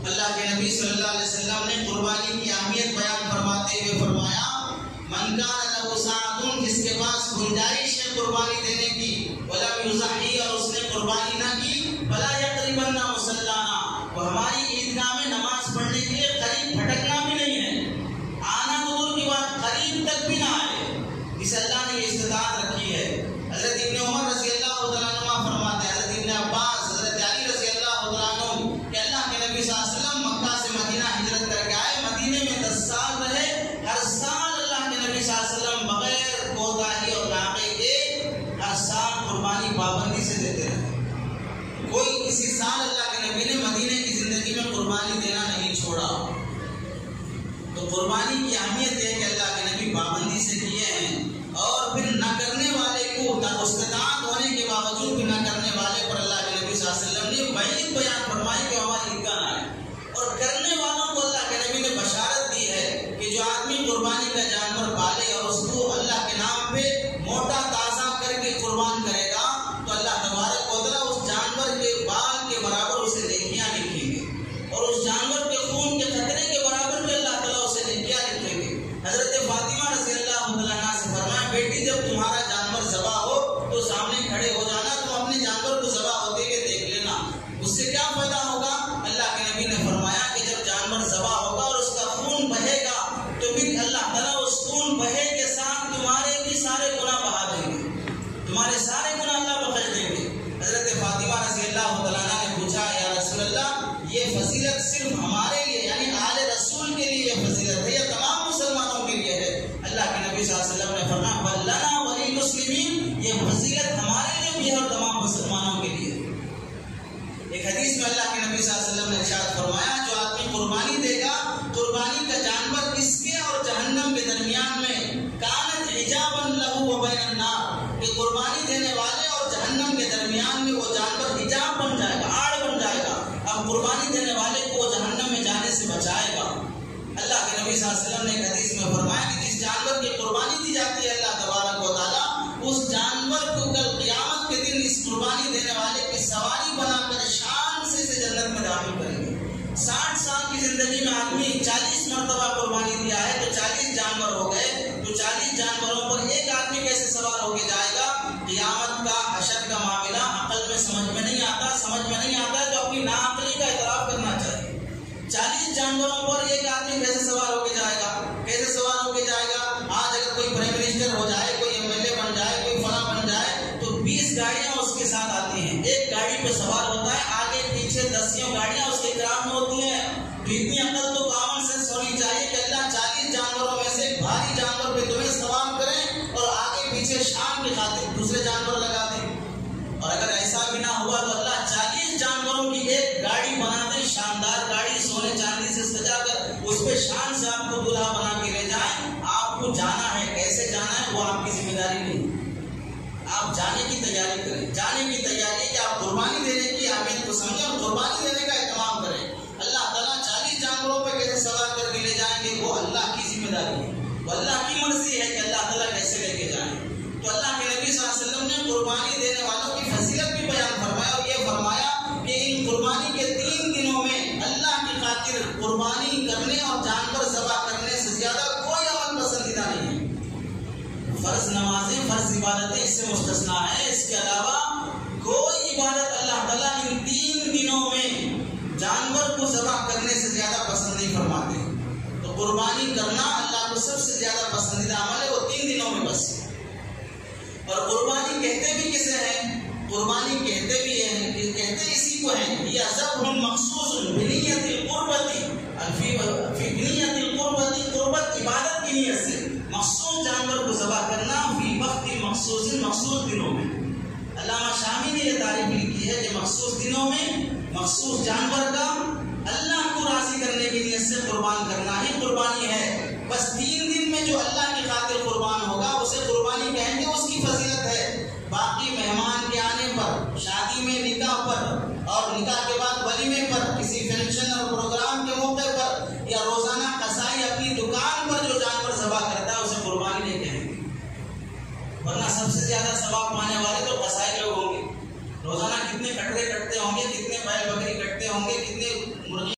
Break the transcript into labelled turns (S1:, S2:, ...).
S1: اللہ کے نبی صلی اللہ علیہ وسلم نے قربانی کی اہمیت بیان فرماتے ہوئے فرمایا من کان لہ سعۃ، جس کے پاس گنجائش ہے قربانی دینے کی، ولم یضحی، اور اس نے قربانی نہ کی، فلا یقربن مصلانا، وہ ہماری عیدگاہ میں نماز پڑھنے کے لیے قریب بھٹکنا بھی نہیں ہے، آنا تو دور کی بات قریب تک بھی نہ آئے، اس اللہ نے یہ استطاعت رکھی ہے۔ حضرت ابن عمر رضی اللہ تعالیٰ عنہ فرماتے ہیں، حضرت ابن عباس، حضرت علی رضی اللہ تعالیٰ عنہ کہ اللہ کے نبی صلی اللہ علیہ وسلم مکہ سے مدینہ ہجرت کر کے آئے، مدینے میں 10 سال رہے، ہر سال اللہ کے نبی صلی اللہ علیہ وسلم بغیر کوتاہی اور ناقے کے ہر سال قربانی پابندی سے دیتے رہے، کوئی کسی سال اللہ کے نبی نے مدینے کی زندگی میں قربانی دینا نہیں چھوڑا۔ تو قربانی کی اہمیت ہے کہ اللہ کے نبی پابندی سے کیے ہیں، اور پھر نہ کرنے والے کو استطاعت ہونے کے باوجود بھی نہ کرنے والے پر اللہ کے نبی صلی اللہ علیہ وسلم نے وعید بیان فرمائی کہ ہماری عیدگاہ نہ آئے، اور کرنے والوں کو اللہ کے نبی نے بشارت دی ہے کہ جو آدمی قربانی کا جانور پالے اور اس کو اللہ کے نام پہ موٹا تازہ کر کے قربان کرے گا تو اللہ تبارک و تعالیٰ اس جانور کے بال کے برابر اسے نیکیاں لکھیں گے، اور اس جانور کے خون کے قطرے کے برابر بھی اللہ تعالیٰ اسے نیکیاں لکھیں گے۔ حضرت فاطمہ رضی اللہ عنہا سے فرمایا بیٹی جب تمہارا جانور ذبح ہو تو سامنے کھڑے ہو جانا، تم اپنے جانور کو ذبح ہوتے ہوئے دیکھ لینا، اس سے کیا فائدہ ہوگا؟ اللہ کے نبی نے فرمایا کہ جب جانور ذبح ہوگا اور اس کا خون بہے گا تو پھر اللہ تعالیٰ اس خون بہے کے ساتھ تمہارے بھی سارے گناہ بہا دیں گے، تمہارے سارے گناہ اللہ بخش دیں گے۔ حضرت فاطمہ رضی اللہ تعالیٰ عنہ نے پوچھا یا رسول اللہ یہ فضیلت صرف ہمارے لیے یعنی آل رسول کے لیے یہ فضیلت ہے یا تمام مسلمانوں کے لیے ہے؟ اللہ کے نبی صلی اللہ علیہ وسلم نے فرمایا بل لنا وللمسلمین، یہ فضیلت ہمارے لیے بھی ہے اور تمام مسلمانوں کے لیے۔ ایک حدیث میں اللہ کے نبی صلی اللہ علیہ وسلم نے ارشاد فرمایا جو آدمی قربانی دے گا، قربانی کا جانور اس کے اور جہنم کے درمیان میں کانت حجابا لہ وبین النار، کہ قربانی دینے والے اور جہنم کے درمیان میں وہ جانور حجاب بن جائے گا، آڑ بن جائے گا، اب قربانی دینے والے کو وہ جہنم میں جانے سے بچائے گا۔ اللہ کے نبی صلی اللہ علیہ وسلم نے ایک حدیث میں فرمایا کہ جس جانور کی قربانی دی جاتی ہے اللہ تبارک و تعالیٰ اس جانور کو کل قیامت کے دن اس قربانی دینے والے کی سواری بنا کر شان سے جنت میں داخل کریں گے۔ 60 سال کی زندگی میں آدمی 40 مرتبہ قربانی دیا ہے تو 40 جانور ہو گئے، تو 40 جانوروں پر ایک آدمی کیسے سوار ہو کے جائے گا؟ قیامت کا حشر کا معاملہ عقل میں سمجھ میں نہیں آتا ہے تو اپنی ناعقلی کا اعتراف کرنا چاہیے۔ 40 جانوروں پر ایک آدمی کیسے سوار ہو کے جائے گا؟ آج اگر کوئی پرائم منسٹر ہو جائے، کوئی MLA بن جائے، کوئی فلاں بن جائے تو 20 گاڑیاں اس کے ساتھ آتی ہیں، ایک گاڑی پہ سوار ہوتا ہے، آگے پیچھے 10 گاڑیاں اس کے احترام میں ہوتی ہیں۔ تو اتنی عقل تو کامن سینس ہونی چاہیے کہ اللہ 40 جانوروں میں سے بھاری جانور پہ تمہیں سوار کریں اور آگے پیچھے شان کی خاطر دوسرے جانور لگا دیں، اور اگر ایسا بھی نہ ہوا تو اللہ 40 جانوروں کی ایک گاڑی بنا دیں، شاندار گاڑی سونے چاندی سے سجا کر اس پہ شان سے آپ کو دلہا بنا کے لے جائیں۔ آپ کو جانا ہے، کیسے جانا ہے وہ آپ کی ذمہ داری نہیں، آپ جانے کی تیاری کریں، جانے کی تیاری کہ آپ قربانی دینے کی اہمیت کو سمجھیں اور قربانی دینے کا اہتمام کریں۔ اللہ تعالیٰ 40 جانوروں پہ کیسے سوار کر کے لے جائیں گے وہ اللہ کی ذمہ داری ہے، وہ اللہ کی مرضی ہے کہ اللہ تعالیٰ کیسے لے کے جائیں۔ تو اللہ کے نبی صلی اللہ علیہ وسلم نے قربانی دینے والوں کی فضیلت بھی بیان فرمایا اور یہ فرمایا کہ ان قربانی کے 3 دنوں میں اللہ کی خاطر قربانی کرنے اور جانور ذبح کرنے سے زیادہ کوئی عمل پسندیدہ نہیں ہے۔ فرض نمازیں، فرض عبادتیں اس سے مستثنا ہے، اس کے علاوہ کوئی عبادت اللہ تعالیٰ ان 3 دنوں میں جانور کو ذبح کرنے سے زیادہ پسند نہیں فرماتے۔ تو قربانی کرنا اللہ کو سب سے زیادہ پسندیدہ عمل ہے، وہ 3 دنوں میں بس۔ اور قربانی کہتے بھی کسے ہیں؟ قربانی کہتے بھی ہیں، کہتے اسی کو ہیں، یہ ذبح مخصوص بنیت القربت، فی بنیت القربت، قربت عبادت کی نیت سے مخصوص جانور کو ذبح کرنا، فی وقت مخصوص، مخصوص دنوں میں۔ علامہ شامی نے یہ تعریف لکھی ہے کہ مخصوص دنوں میں مخصوص جانور کا اللہ کو راضی کرنے کی نیت سے قربان کرنا ہی قربانی ہے۔ بس 3 دن میں جو اللہ کی خاطر قربان ہوگا اسے قربانی کہیں گے، اس کی فضیلت ہے۔ باقی مہمان کے آنے پر، شادی میں، نکاح پر اور نکاح کے بعد ولیمے پر، کسی فنکشن اور پروگرام کے موقع پر یا روزانہ قصائی اپنی دکان پر جو جانور ذبح کرتا ہے اسے قربانی نہیں کہیں گے، ورنہ سب سے زیادہ ثواب پانے والے تو قصائی لوگ ہوں گے۔ روزانہ کتنے کٹڑے کٹتے ہوں گے، کتنے بیل بکری کٹتے ہوں گے، کتنے مرغی